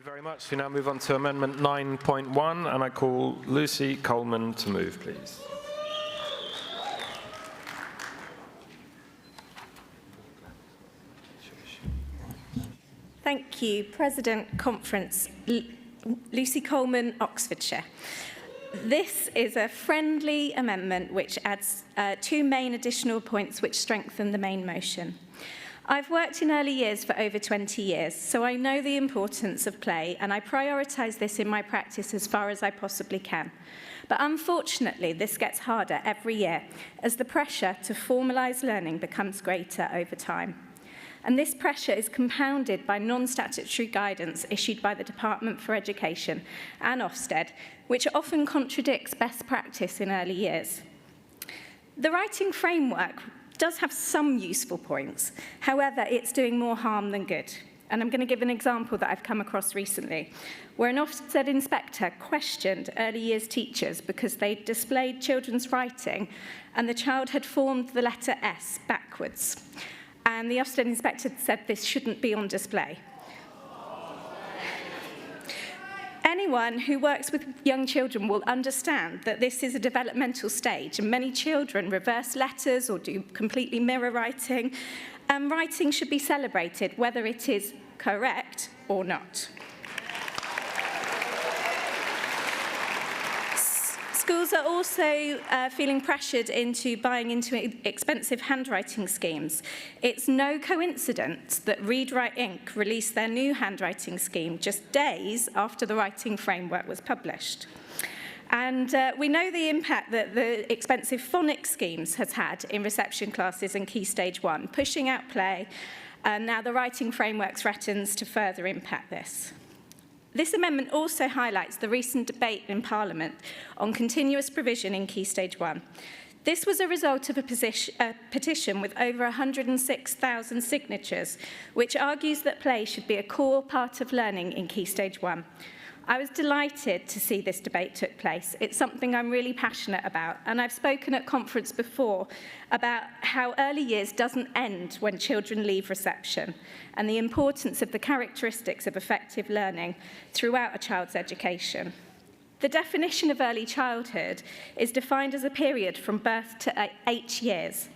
you very much. We now move on to Amendment 9.1, and I call Lucy Coleman to move, please. Thank you, President Conference. Lucy Coleman, Oxfordshire. This is a friendly amendment which adds two main additional points which strengthen the main motion. I've worked in early years for over 20 years, so I know the importance of play, and I prioritise this in my practice as far as I possibly can. But unfortunately, this gets harder every year as the pressure to formalise learning becomes greater over time. And this pressure is compounded by non-statutory guidance issued by the Department for Education and Ofsted, which often contradicts best practice in early years. The writing framework does have some useful points. However, it's doing more harm than good. And I'm going to give an example that I've come across recently, where an Ofsted inspector questioned early years teachers because they displayed children's writing and the child had formed the letter S backwards. And the Ofsted inspector said this shouldn't be on display. Anyone who works with young children will understand that this is a developmental stage, and many children reverse letters or do completely mirror writing, and writing should be celebrated whether it is correct or not. Schools are also feeling pressured into buying into expensive handwriting schemes. It's no coincidence that Read Write Inc. released their new handwriting scheme just days after the writing framework was published. And we know the impact that the expensive phonics schemes has had in reception classes and Key Stage 1, pushing out play, and now the writing framework threatens to further impact this. This amendment also highlights the recent debate in Parliament on continuous provision in Key Stage 1. This was a result of a petition with over 106,000 signatures, which argues that play should be a core part of learning in Key Stage 1. I was delighted to see this debate took place. It's something I'm really passionate about, and I've spoken at conference before about how early years doesn't end when children leave reception, and the importance of the characteristics of effective learning throughout a child's education. The definition of early childhood is defined as a period from birth to 8 years.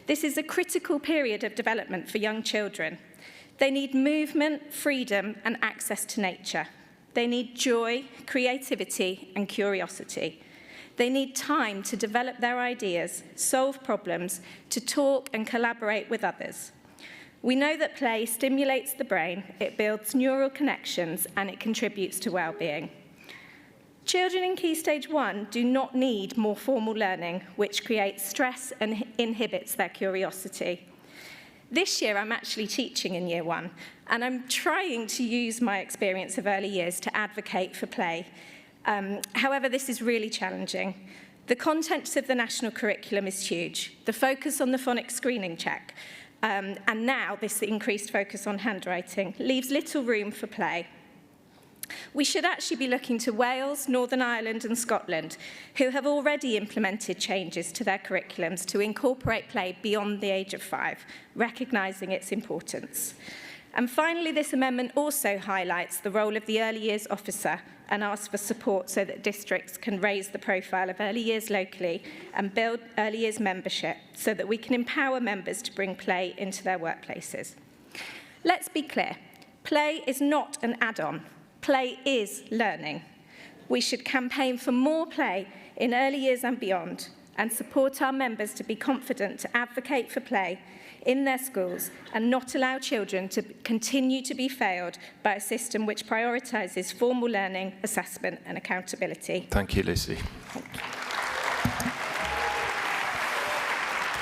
This is a critical period of development for young children. They need movement, freedom, and access to nature. They need joy, creativity, and curiosity. They need time to develop their ideas, solve problems, to talk and collaborate with others. We know that play stimulates the brain, it builds neural connections, and it contributes to well-being. Children in Key Stage 1 do not need more formal learning, which creates stress and inhibits their curiosity. This year, I'm actually teaching in Year 1, and I'm trying to use my experience of early years to advocate for play. However, this is really challenging. The content of the national curriculum is huge. The focus on the phonics screening check, and now this increased focus on handwriting, leaves little room for play. We should actually be looking to Wales, Northern Ireland and Scotland, who have already implemented changes to their curriculums to incorporate play beyond the age of 5, recognising its importance. And finally, this amendment also highlights the role of the early years officer and asks for support so that districts can raise the profile of early years locally and build early years membership so that we can empower members to bring play into their workplaces. Let's be clear, play is not an add-on. Play is learning. We should campaign for more play in early years and beyond, and support our members to be confident to advocate for play in their schools and not allow children to continue to be failed by a system which prioritises formal learning, assessment and accountability. Thank you, Lucy. Thank you.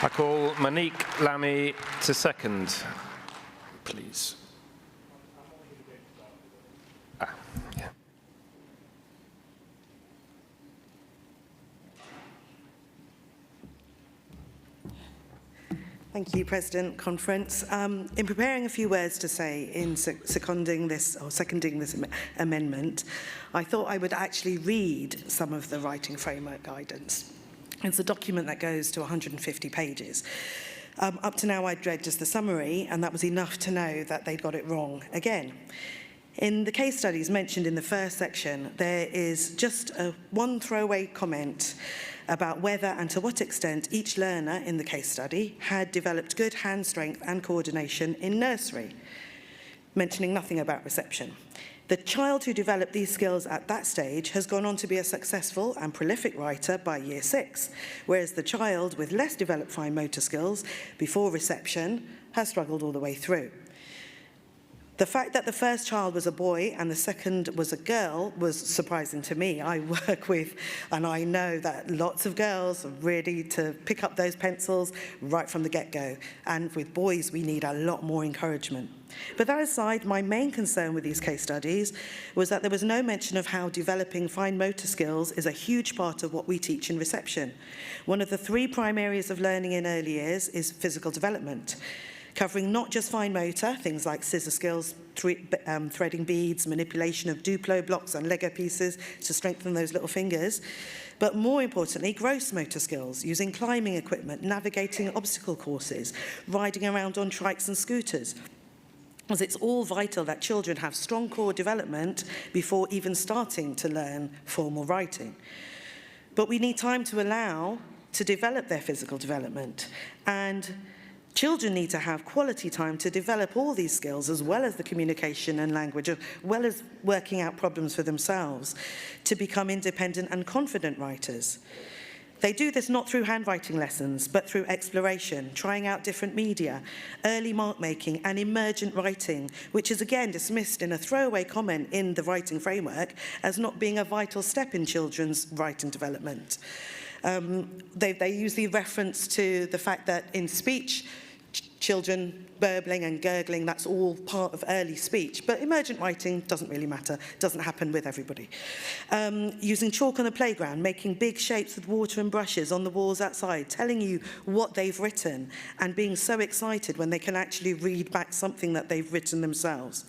I call Monique Lambie to second, please. Thank you, President Conference. In preparing a few words to say in seconding this amendment, I thought I would actually read some of the writing framework guidance. It's a document that goes to 150 pages. Up to now, I'd read just the summary, and that was enough to know that they'd got it wrong again. In the case studies mentioned in the first section, there is just one throwaway comment about whether and to what extent each learner in the case study had developed good hand strength and coordination in nursery, mentioning nothing about reception. The child who developed these skills at that stage has gone on to be a successful and prolific writer by year 6, whereas the child with less developed fine motor skills before reception has struggled all the way through. The fact that the first child was a boy and the second was a girl was surprising to me. I work with, and I know that lots of girls are ready to pick up those pencils right from the get-go. And with boys, we need a lot more encouragement. But that aside, my main concern with these case studies was that there was no mention of how developing fine motor skills is a huge part of what we teach in reception. One of the 3 prime areas of learning in early years is physical development, covering not just fine motor, things like scissor skills, threading beads, manipulation of Duplo blocks and Lego pieces to strengthen those little fingers, but more importantly, gross motor skills, using climbing equipment, navigating obstacle courses, riding around on trikes and scooters. As it's all vital that children have strong core development before even starting to learn formal writing. But we need time to allow to develop their physical development, and children need to have quality time to develop all these skills, as well as the communication and language, as well as working out problems for themselves, to become independent and confident writers. They do this not through handwriting lessons, but through exploration, trying out different media, early mark making and emergent writing, which is again dismissed in a throwaway comment in the writing framework as not being a vital step in children's writing development. They use the reference to the fact that in speech, children burbling and gurgling, that's all part of early speech. But emergent writing doesn't really matter, doesn't happen with everybody. Using chalk on the playground, making big shapes with water and brushes on the walls outside, telling you what they've written, and being so excited when they can actually read back something that they've written themselves.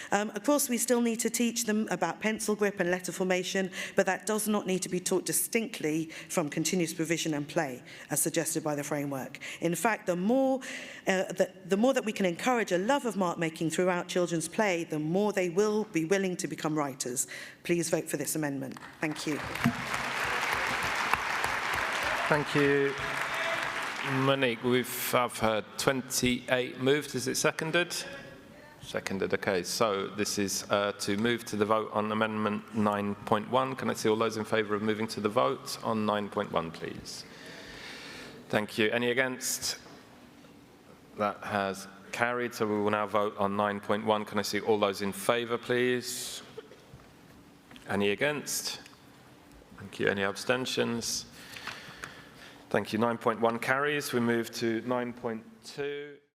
Of course, we still need to teach them about pencil grip and letter formation, but that does not need to be taught distinctly from continuous provision and play, as suggested by the framework. In fact, the more that we can encourage a love of mark making throughout children's play, the more they will be willing to become writers. Please vote for this amendment. Thank you. Thank you, Monique. I've heard 28 moved. Is it seconded? Seconded, okay. So this is to move to the vote on Amendment 9.1. Can I see all those in favour of moving to the vote on 9.1, please? Thank you. Any against? That has carried, so we will now vote on 9.1. Can I see all those in favour, please? Any against? Thank you. Any abstentions? Thank you. 9.1 carries. We move to 9.2.